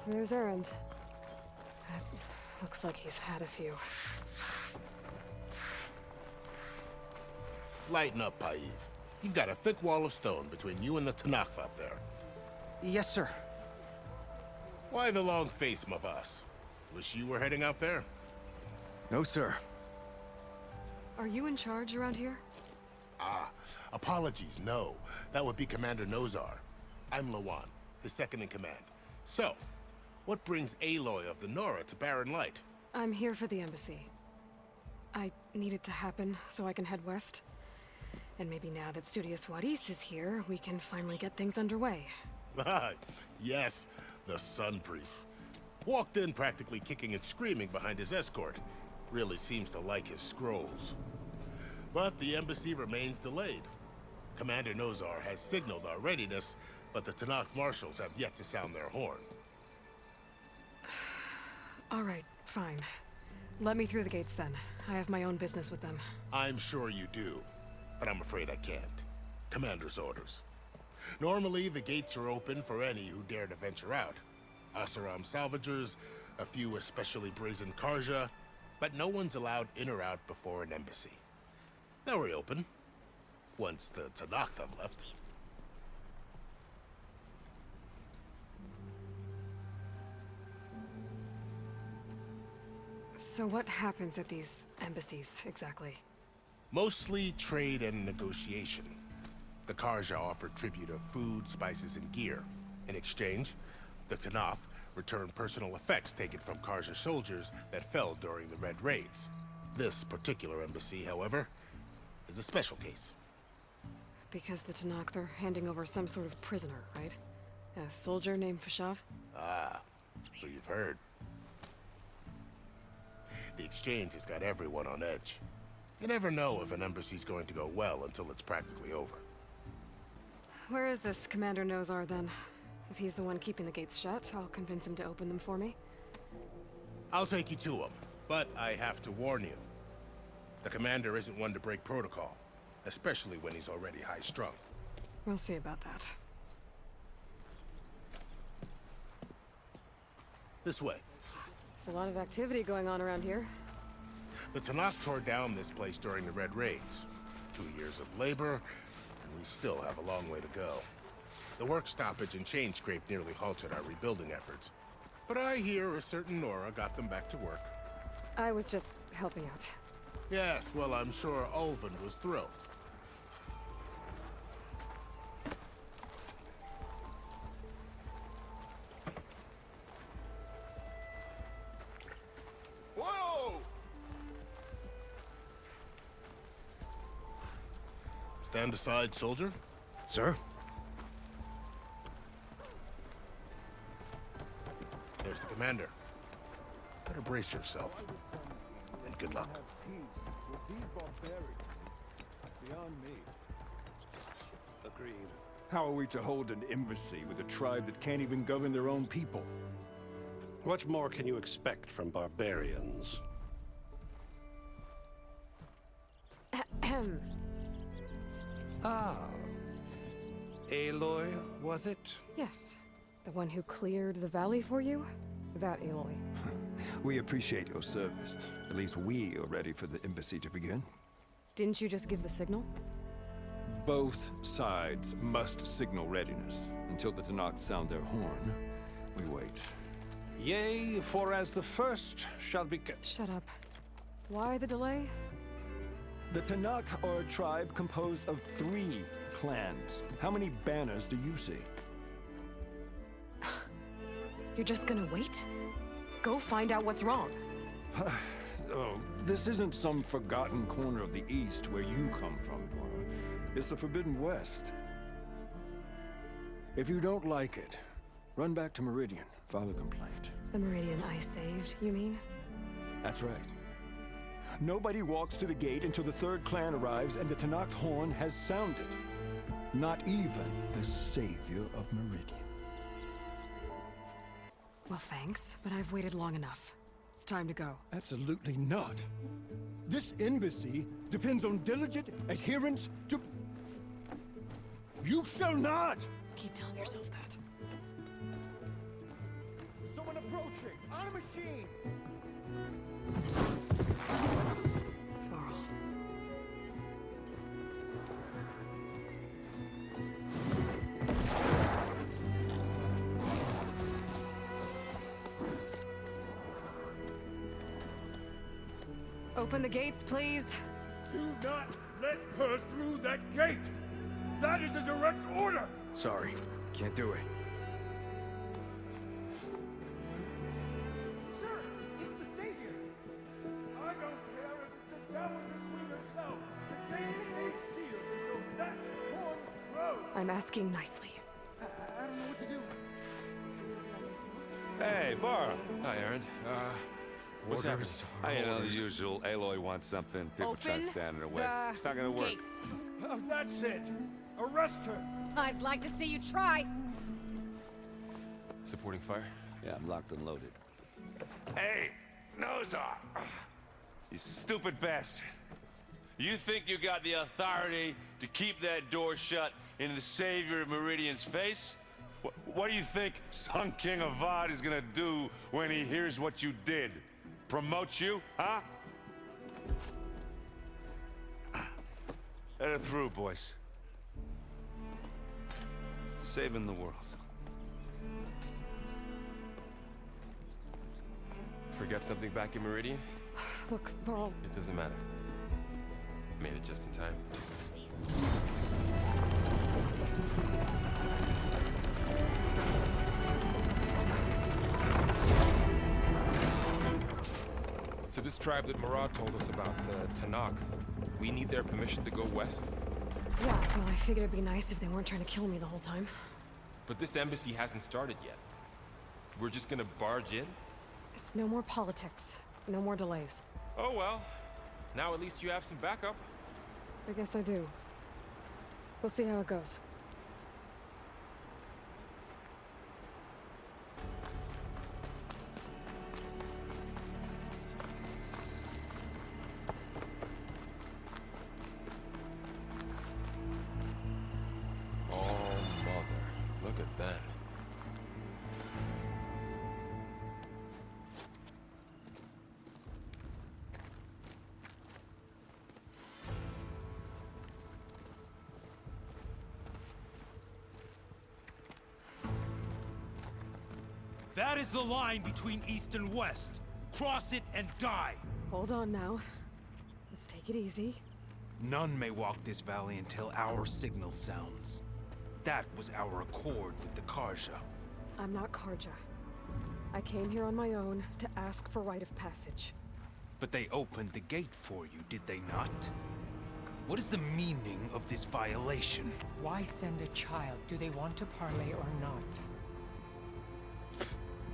there's Erend. Looks like he's had a few. Lighten up, Paiv. You've got a thick wall of stone between you and the Tenakh up there. Yes, sir. Why the long face, Mavas? Wish you were heading out there? No, sir. Are you in charge around here? Ah, apologies, no. That would be Commander Nozar. I'm Lawan, his second in command. So, what brings Aloy of the Nora to Barren Light? I'm here for the embassy. I need it to happen so I can head west. And maybe now that Studious Waris is here, we can finally get things underway. Yes, the Sun Priest. Walked in practically kicking and screaming behind his escort. Really seems to like his scrolls. But the embassy remains delayed. Commander Nozar has signaled our readiness, but the Tenakh marshals have yet to sound their horn. All right, fine. Let me through the gates then. I have my own business with them. I'm sure you do, but I'm afraid I can't. Commander's orders. Normally, the gates are open for any who dare to venture out. Asaram salvagers, a few especially brazen Carja, but no one's allowed in or out before an embassy. They'll reopen, once the Tenakh have left. So what happens at these embassies, exactly? Mostly trade and negotiation. The Carja offer tribute of food, spices, and gear. In exchange, the Tenakh return personal effects taken from Carja soldiers that fell during the Red Raids. This particular embassy, however, is a special case. Because the Tenakh, they're handing over some sort of prisoner, right? A soldier named Fashav? Ah, so you've heard. The exchange has got everyone on edge. You never know if an embassy's going to go well until it's practically over. Where is this Commander Nozar, then? If he's the one keeping the gates shut, I'll convince him to open them for me. I'll take you to him, but I have to warn you. The commander isn't one to break protocol, especially when he's already high-strung. We'll see about that. This way. There's a lot of activity going on around here. The Tenakh tore down this place during the Red Raids. 2 years of labor, and we still have a long way to go. The work stoppage and chain scrape nearly halted our rebuilding efforts. But I hear a certain Nora got them back to work. I was just helping out. Yes, well, I'm sure Ulven was thrilled. Whoa! Stand aside, soldier. Sir? There's the commander. Better brace yourself. And good luck. Beyond me. Agreed. How are we to hold an embassy with a tribe that can't even govern their own people? What more can you expect from barbarians? Ahem. Ah. Aloy, was it? Yes. The one who cleared the valley for you? That Aloy. We appreciate your service. At least we are ready for the embassy to begin. Didn't you just give the signal? Both sides must signal readiness. Until the Tenakh sound their horn, we wait. Yea, for as the first shall be... Shut up. Why the delay? The Tenakh are a tribe composed of 3 clans. How many banners do you see? You're just gonna wait? Go find out what's wrong. Oh, this isn't some forgotten corner of the East where you come from, Nora. It's the Forbidden West. If you don't like it, run back to Meridian, file a complaint. The Meridian I saved, you mean? That's right. Nobody walks to the gate until the 3rd clan arrives and the Tenakh horn has sounded. Not even the savior of Meridian. Well, thanks, but I've waited long enough. It's time to go. Absolutely not. This embassy depends on diligent adherence to... You shall not! Keep telling yourself that. So Matrix, on a machine! Varl. Open the gates, please. Do not let her through that gate! That is a direct order! Sorry, can't do it. Sir, it's the Savior! I don't care if it's the devil and the queen herself! The gate is sealed until that horn grows! I'm asking nicely. I don't know what to do. Hey, Varl. Hi, Aaron. What's happening? You know, the usual. Aloy wants something. People try to stand in her way. It's not gonna work. Gates. That's it! Arrest her! I'd like to see you try. Supporting fire? Yeah, I'm locked and loaded. Hey, nose off! You stupid bastard. You think you got the authority to keep that door shut in the Savior of Meridian's face? What do you think Sun King Avad is gonna do when he hears what you did? Promote you, huh? Let her through, boys. Saving the world. Forget something back in Meridian? Look, Varl. It doesn't matter. Made it just in time. So this tribe that Murad told us about, the Tenakh, we need their permission to go west? Yeah, well, I figured it'd be nice if they weren't trying to kill me the whole time. But this embassy hasn't started yet. We're just gonna barge in? There's no more politics. No more delays. Oh well. Now at least you have some backup. I guess I do. We'll see how it goes. Oh, mother. Look at that. That is the line between East and West. Cross it and die. Hold on now. Let's take it easy. None may walk this valley until our signal sounds. That was our accord with the Carja. I'm not Carja. I came here on my own to ask for rite of passage. But they opened the gate for you, did they not? What is the meaning of this violation? Why send a child? Do they want to parley or not?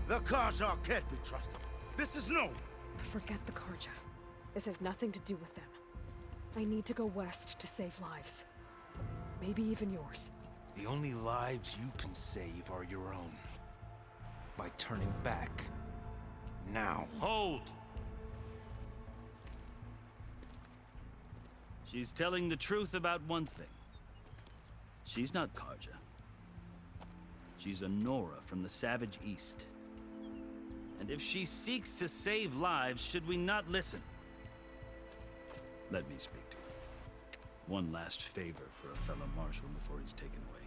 The Carja can't be trusted. This is known. Forget the Carja. This has nothing to do with them. I need to go west to save lives. Maybe even yours. The only lives you can save are your own. By turning back. Now. Hold! She's telling the truth about one thing. She's not Carja. She's a Nora from the Savage East. And if she seeks to save lives, should we not listen? Let me speak to her. One last favor for a fellow marshal before he's taken away.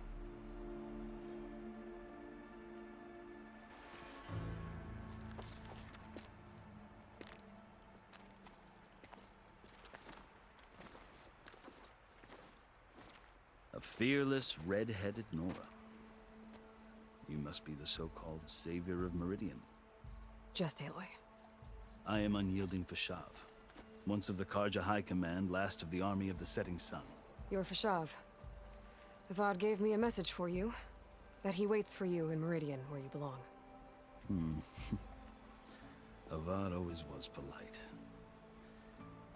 A fearless, red-headed Nora. You must be the so-called savior of Meridian. Just Aloy. I am unyielding Fashav. Once of the Carja High Command, last of the army of the setting sun. You're Fashav. Avad gave me a message for you. That he waits for you in Meridian, where you belong. Avad always was polite.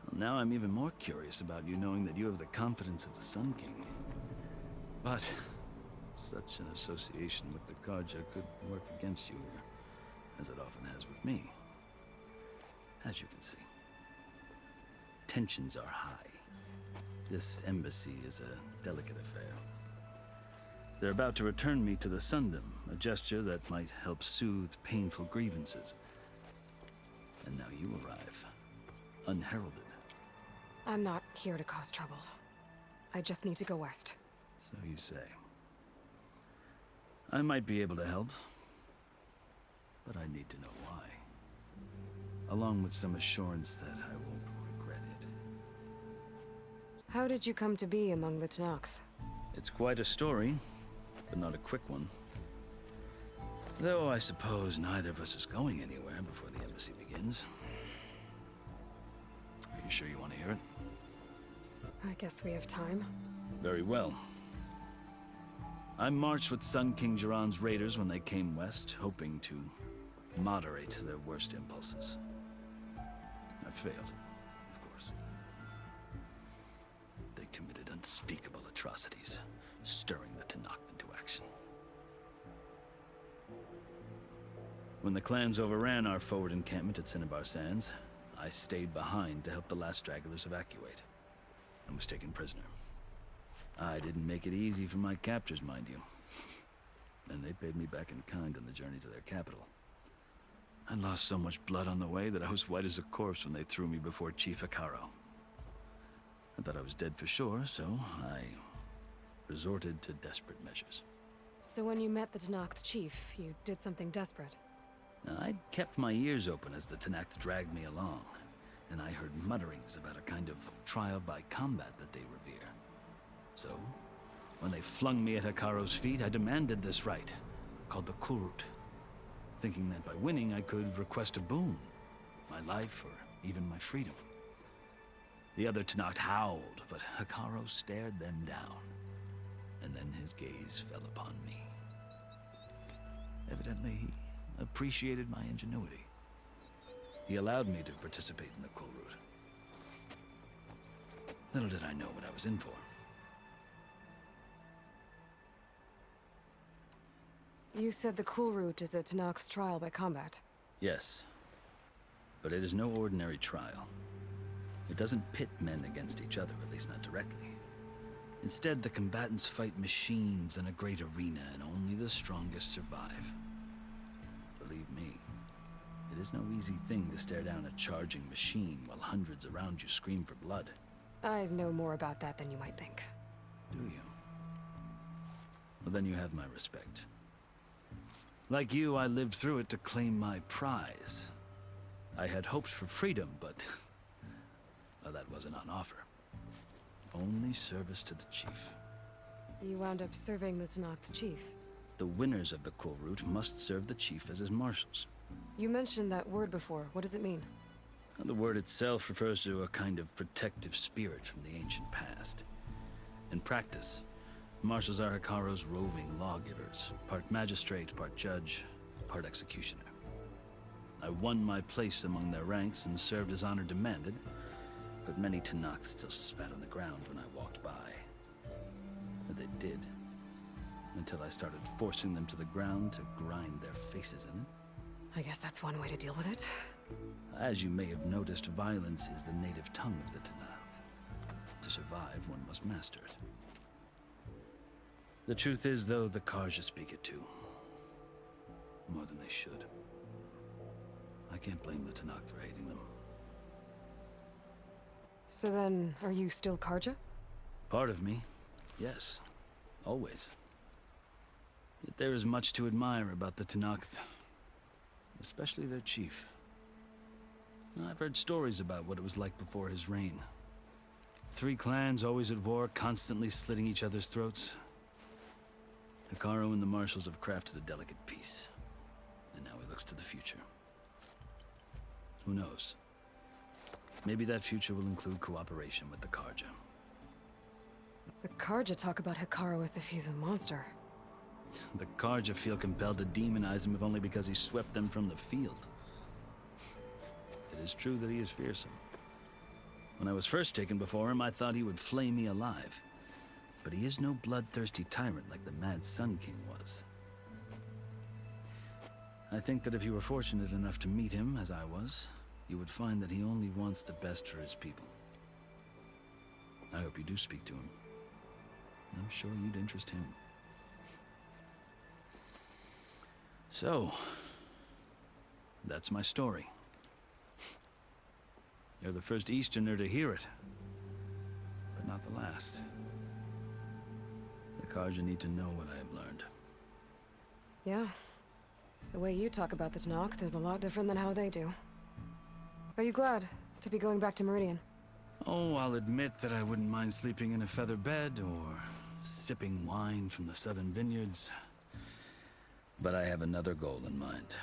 Well, now I'm even more curious about you knowing that you have the confidence of the Sun King. But such an association with the Carja could work against you here, as it often has with me. As you can see, tensions are high. This embassy is a delicate affair. They're about to return me to the Sundom, a gesture that might help soothe painful grievances. And now you arrive, unheralded. I'm not here to cause trouble. I just need to go west. So you say. I might be able to help, but I need to know why. Along with some assurance that I won't regret it. How did you come to be among the Tenakh? It's quite a story, but not a quick one. Though I suppose neither of us is going anywhere before the embassy begins. Are you sure you want to hear it? I guess we have time. Very well. I marched with Sun King Jiran's raiders when they came west, hoping to moderate their worst impulses. I failed, of course. They committed unspeakable atrocities, stirring the Tenakh into action. When the clans overran our forward encampment at Cinnabar Sands, I stayed behind to help the last stragglers evacuate, and was taken prisoner. I didn't make it easy for my captors, mind you. And they paid me back in kind on the journey to their capital. I lost so much blood on the way that I was white as a corpse when they threw me before Chief Hekarro. I thought I was dead for sure, so I resorted to desperate measures. So when you met the Tenakh chief, you did something desperate? I'd kept my ears open as the Tenakh dragged me along, and I heard mutterings about a kind of trial by combat that they revere. So, when they flung me at Hekarro's feet, I demanded this right, called the Kulrut, thinking that by winning I could request a boon, my life or even my freedom. The other Tenakh howled, but Hekarro stared them down, and then his gaze fell upon me. Evidently, he appreciated my ingenuity. He allowed me to participate in the Kulrut. Little did I know what I was in for. You said the Kulrut is a Tenakh's trial by combat. Yes, but it is no ordinary trial. It doesn't pit men against each other, at least not directly. Instead, the combatants fight machines in a great arena, and only the strongest survive. Believe me, it is no easy thing to stare down a charging machine while hundreds around you scream for blood. I know more about that than you might think. Do you? Well, then you have my respect. Like you, I lived through it to claim my prize. I had hopes for freedom, but well, that wasn't on offer. Only service to the chief. You wound up serving the Tenakh chief. The winners of the Kulrut must serve the chief as his marshals. You mentioned that word before. What does it mean? The word itself refers to a kind of protective spirit from the ancient past. In practice, marshals are Hekarro's roving lawgivers, part magistrate, part judge, part executioner. I won my place among their ranks and served as honor demanded, but many Tenakh still spat on the ground when I walked by. But they did, until I started forcing them to the ground to grind their faces in it. I guess that's one way to deal with it. As you may have noticed, violence is the native tongue of the Tenakh. To survive, one must master it. The truth is, though, the Carja speak it too. More than they should. I can't blame the Tenakh for hating them. So then, are you still Carja? Part of me, yes. Always. Yet there is much to admire about the Tenakh, especially their chief. I've heard stories about what it was like before his reign. 3 clans always at war, constantly slitting each other's throats. Hekarro and the marshals have crafted a delicate peace, and now he looks to the future. Who knows? Maybe that future will include cooperation with the Carja. The Carja talk about Hekarro as if he's a monster. The Carja feel compelled to demonize him if only because he swept them from the field. It is true that he is fearsome. When I was first taken before him, I thought he would flay me alive. But he is no bloodthirsty tyrant like the Mad Sun King was. I think that if you were fortunate enough to meet him, as I was, you would find that he only wants the best for his people. I hope you do speak to him. I'm sure you'd interest him. So, that's my story. You're the first Easterner to hear it, but not the last. The Carja need to know what I have learned. Yeah. The way you talk about the Tenakh is a lot different than how they do. Are you glad to be going back to Meridian? Oh, I'll admit that I wouldn't mind sleeping in a feather bed or sipping wine from the southern vineyards. But I have another goal in mind.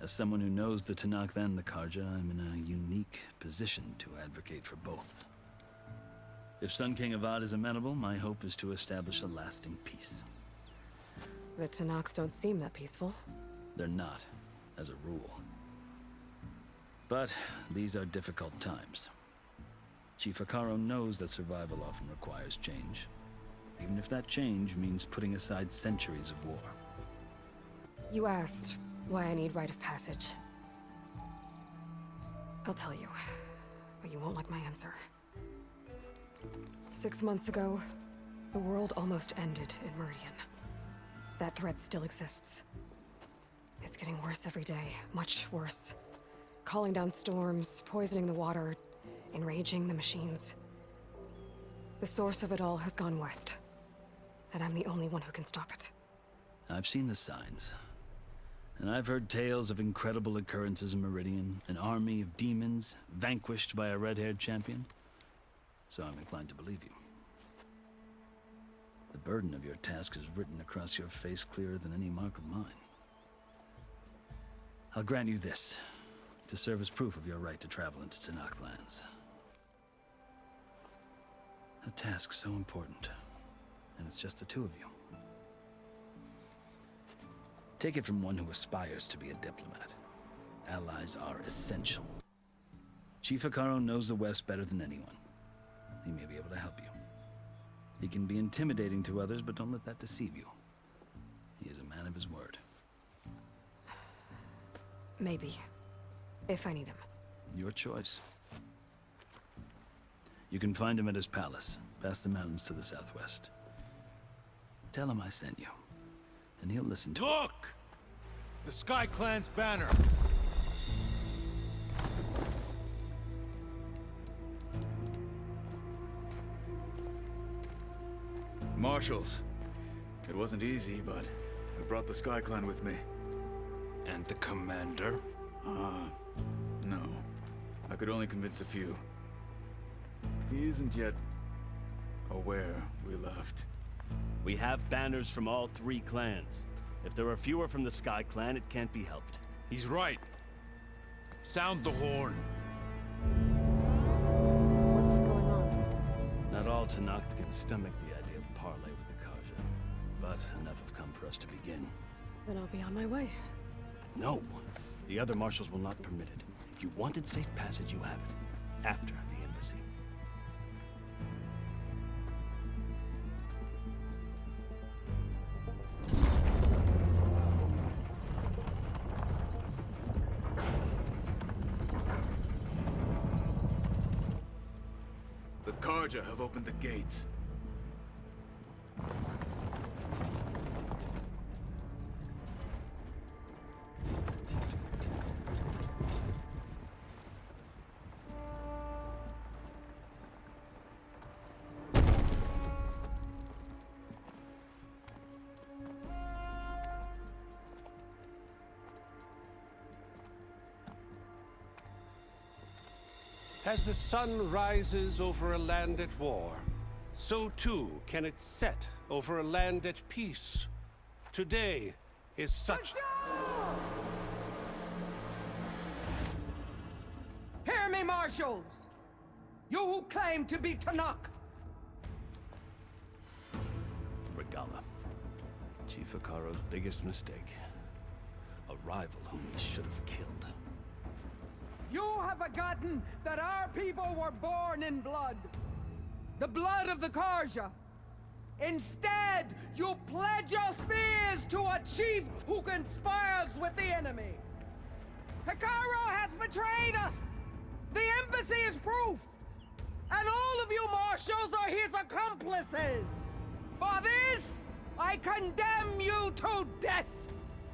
As someone who knows the Tenakh and the Carja, I'm in a unique position to advocate for both. If Sun King Avad is amenable, my hope is to establish a lasting peace. The Tenakh don't seem that peaceful. They're not, as a rule. But these are difficult times. Chief Hekarro knows that survival often requires change, even if that change means putting aside centuries of war. You asked why I need rite of passage. I'll tell you, but you won't like my answer. 6 months ago, the world almost ended in Meridian. That threat still exists. It's getting worse every day, much worse. Calling down storms, poisoning the water, enraging the machines. The source of it all has gone west, and I'm the only one who can stop it. I've seen the signs. And I've heard tales of incredible occurrences in Meridian, an army of demons vanquished by a red-haired champion. So I'm inclined to believe you. The burden of your task is written across your face clearer than any mark of mine. I'll grant you this, to serve as proof of your right to travel into Tenakh lands. A task so important, and it's just the two of you. Take it from one who aspires to be a diplomat. Allies are essential. Chief Hekarro knows the West better than anyone. He may be able to help you. He can be intimidating to others, but don't let that deceive you. He is a man of his word. Maybe. If I need him. Your choice. You can find him at his palace, past the mountains to the southwest. Tell him I sent you, and he'll listen to it. Look! The Sky Clan's banner! Marshals. It wasn't easy, but I brought the Sky Clan with me. And the commander? No. I could only convince a few. He isn't yet aware we left. We have banners from all 3 clans. If there are fewer from the Sky Clan, it can't be helped. He's right. Sound the horn. What's going on? Not all Tenakh can stomach the idea of parley with the Carja, but enough have come for us to begin. Then I'll be on my way. No. The other marshals will not permit it. You wanted safe passage, you have it. After the embassy. The Carja have opened the gates. As the sun rises over a land at war, so too can it set over a land at peace. Today is such... Hear me, marshals! You who claim to be Tenakh! Regalla. Chief Hekarro's biggest mistake. A rival whom he should have killed. You have forgotten that our people were born in blood. The blood of the Carja. Instead, you pledge your spears to a chief who conspires with the enemy. Hekarro has betrayed us. The embassy is proof. And all of you marshals are his accomplices. For this, I condemn you to death!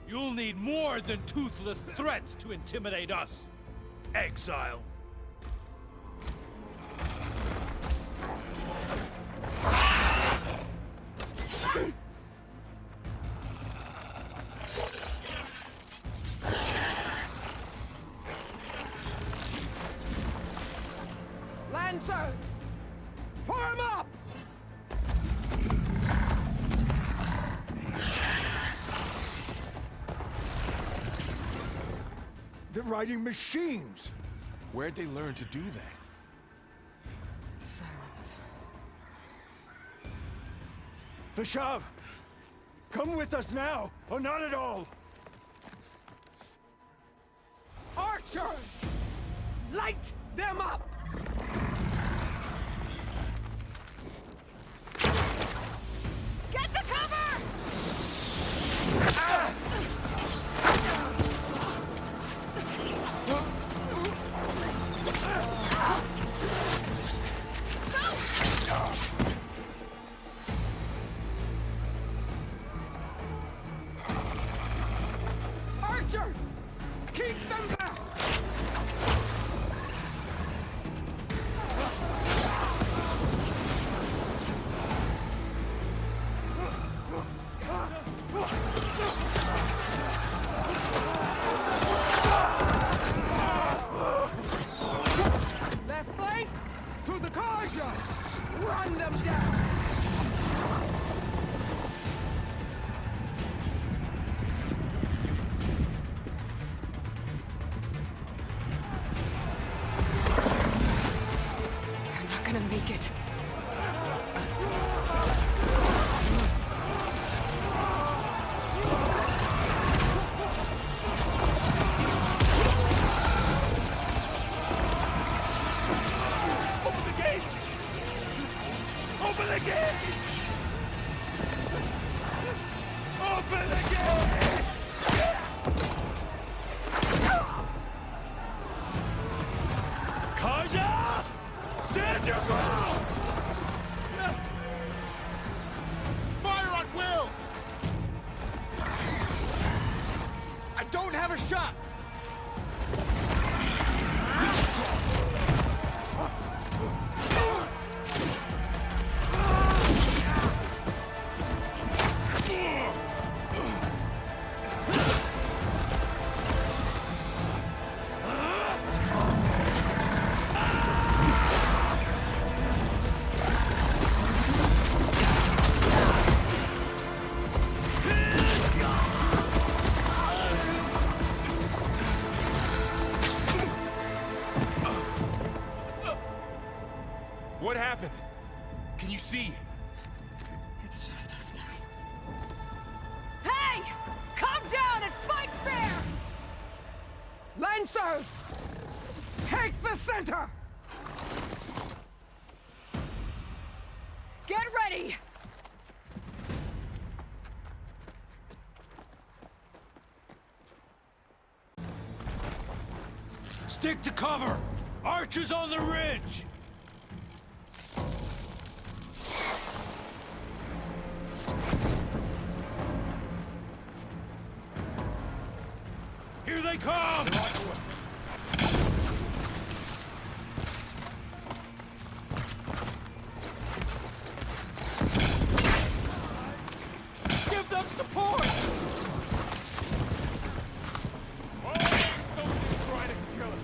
You'll need more than toothless threats to intimidate us, exile. Lancers! Form up! They're riding machines! Where'd they learn to do that? Silence. Vishav! Come with us now, or not at all! Archers! Light them up! Get to cover! Archers! Keep them back! Left flank! To the Carja! Run them down! They're not gonna make it. Open the gates! Open the gates! Open the gates! Carja! Stand your ground! Fire on will! I don't have a shot! What happened? Can you see? It's just us now. Hey! Calm down and fight fair! Lancers! Take the center! Get ready! Stick to cover! Archers on the ridge! Here they come! Give them support! Try to kill us.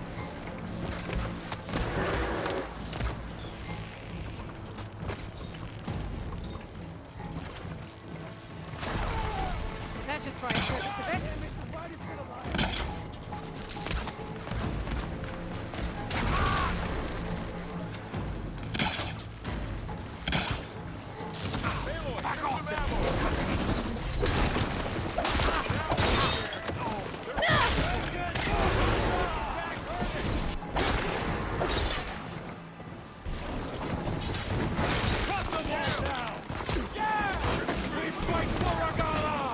That should probably hurt us a bit. Cut them all down! Yeah! We fight for Regalla!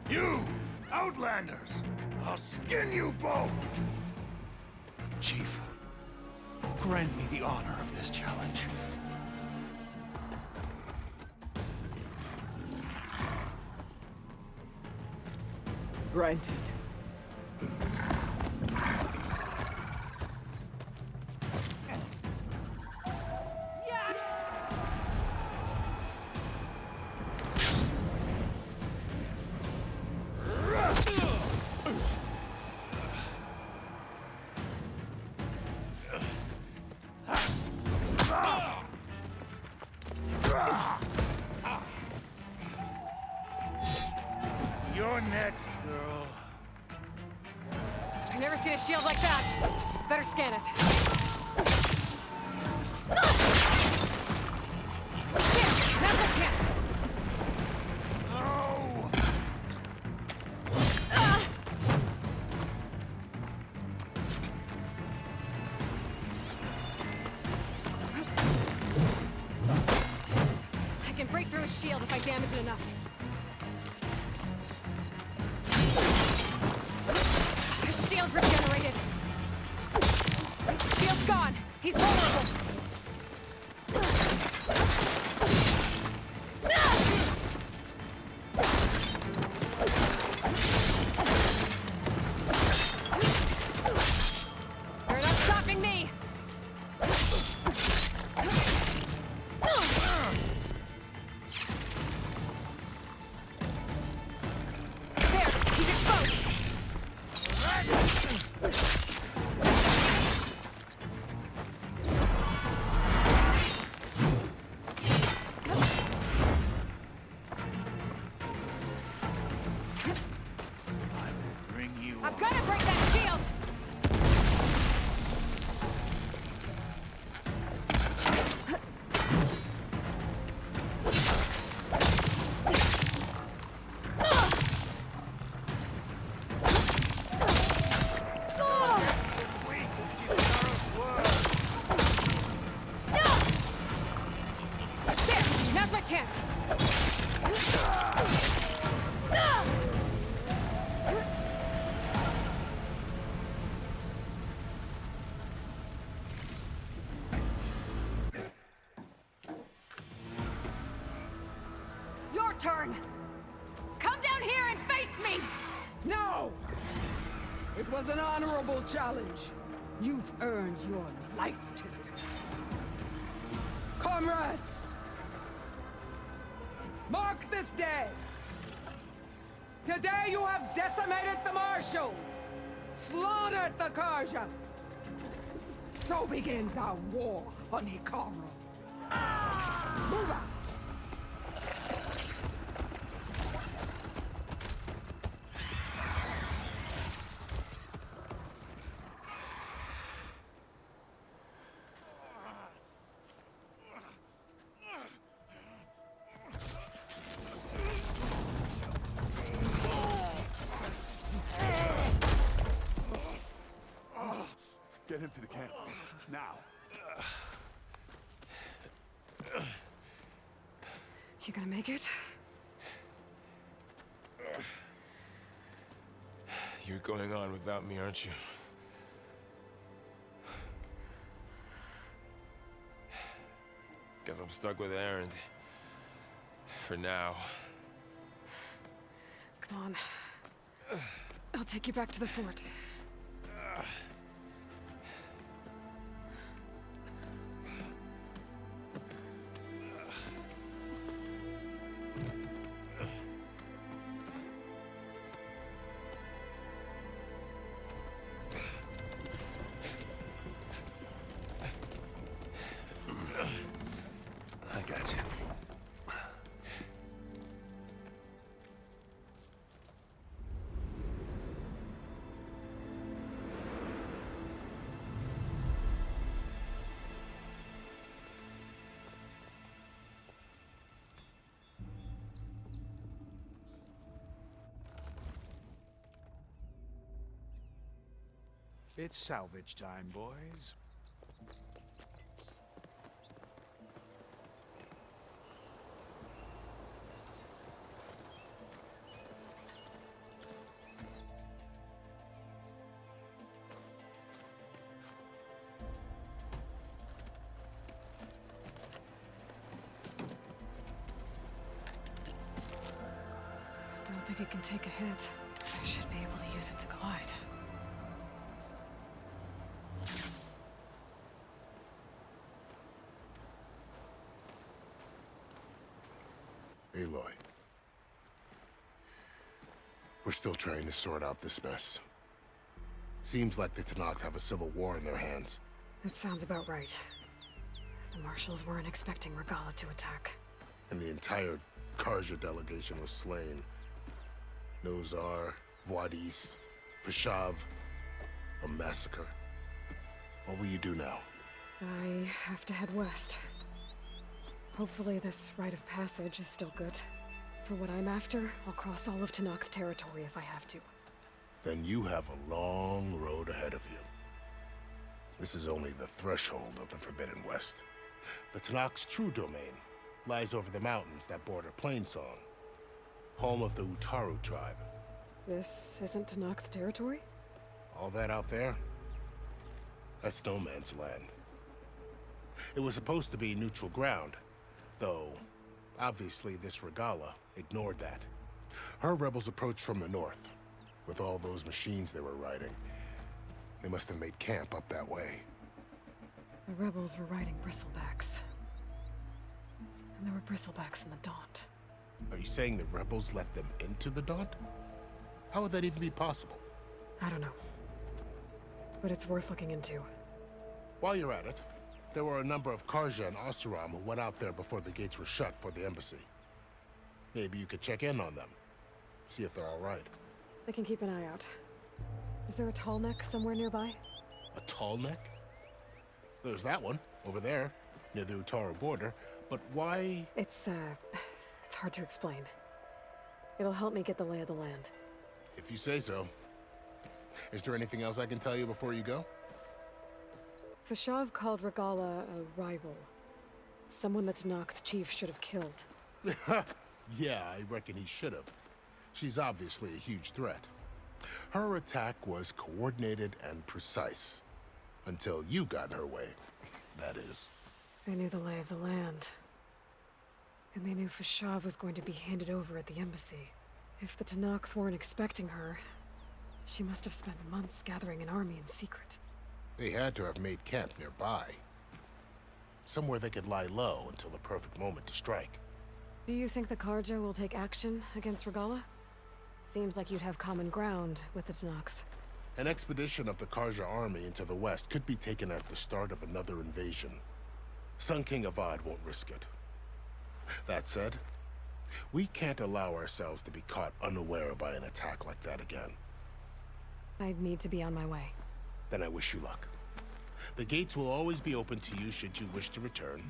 You! Outlanders! I'll skin you both! Chief, grant me the honor of this challenge. Granted. You're next, girl. I've never seen a shield like that. Better scan it. Here, now's my chance. No! I can break through his shield if I damage it enough. His shield's regenerated. Shield's gone. He's vulnerable. They're not stopping me. There, he's exposed. Bring you I'm gonna break that shield. There, now's my chance. Your turn. Come down here and face me. No! It was an honorable challenge. You've earned your life today. Comrades! Mark this day! Today you have decimated the marshals! Slaughtered the Carja! So begins our war on Hikaru. Move out! Get him to the camp. Now. You gonna make it? You're going on without me, aren't you? Guess I'm stuck with Erend. For now. Come on. I'll take you back to the fort. I got you. It's salvage time, boys. think it can take a hit. I should be able to use it to glide. Aloy. We're still trying to sort out this mess. Seems like the Tenakh have a civil war in their hands. That sounds about right. The marshals weren't expecting Regalla to attack. And the entire Carja delegation was slain. Nozar, Voidis, Fashav, a massacre. What will you do now? I have to head west. Hopefully this rite of passage is still good. For what I'm after, I'll cross all of Tenakh territory if I have to. Then you have a long road ahead of you. This is only the threshold of the Forbidden West. The Tenakh's true domain lies over the mountains that border Plainsong, home of the Utaru tribe. This isn't Tenakh territory? All that out there? That's no man's land. It was supposed to be neutral ground, though obviously this Regalla ignored that. Her rebels approached from the north. With all those machines they were riding, they must have made camp up that way. The rebels were riding bristlebacks. And there were bristlebacks in the Daunt. Are you saying the rebels let them into the Daunt? How would that even be possible? I don't know. But it's worth looking into. While you're at it, there were a number of Carja and Oseram who went out there before the gates were shut for the embassy. Maybe you could check in on them. See if they're all right. I can keep an eye out. Is there a tall neck somewhere nearby? A tall neck? There's that one, over there, near the Utaru border. But why? It's hard to explain. It'll help me get the lay of the land. If you say so. Is there anything else I can tell you before you go? Fashav called Regalla a rival. Someone the Tenakh chief should have killed. Yeah, I reckon he should have. She's obviously a huge threat. Her attack was coordinated and precise. Until you got in her way, that is. They knew the lay of the land. And they knew Fashav was going to be handed over at the embassy. If the Tenakh weren't expecting her, she must have spent months gathering an army in secret. They had to have made camp nearby. Somewhere they could lie low until the perfect moment to strike. Do you think the Carja will take action against Regalla? Seems like you'd have common ground with the Tenakh. An expedition of the Carja army into the west could be taken as the start of another invasion. Sun King Avad won't risk it. That said, we can't allow ourselves to be caught unaware by an attack like that again. I'd need to be on my way. Then I wish you luck. The gates will always be open to you should you wish to return.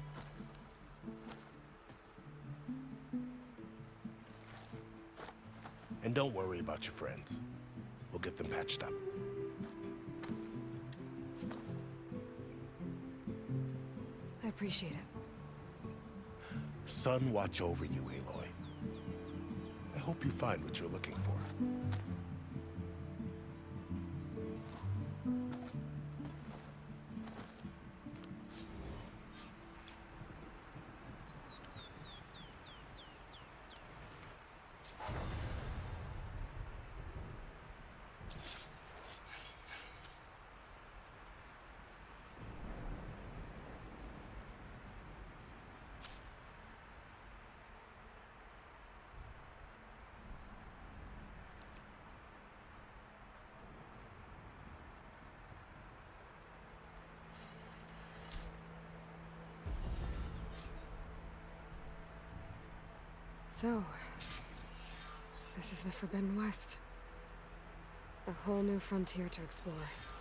And don't worry about your friends. We'll get them patched up. I appreciate it. Sun watch over you, Aloy. I hope you find what you're looking for. So, this is the Forbidden West. A whole new frontier to explore.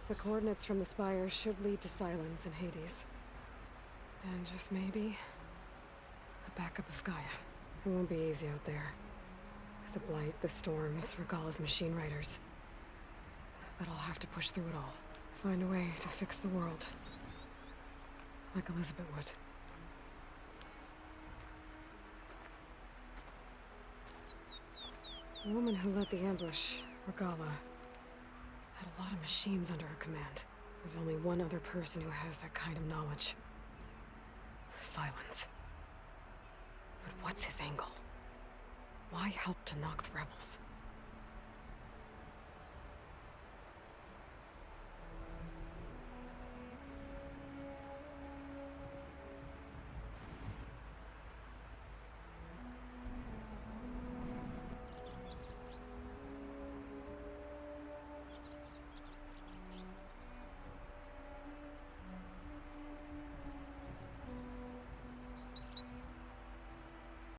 The coordinates from the spires should lead to Silence and Hades. And just maybe, a backup of Gaia. It won't be easy out there. The Blight, the Storms, Regalla's machine riders. But I'll have to push through it all. Find a way to fix the world. Like Elizabeth would. The woman who led the ambush, Regalla, had a lot of machines under her command. There's only one other person who has that kind of knowledge. Silence. But what's his angle? Why help to knock the rebels?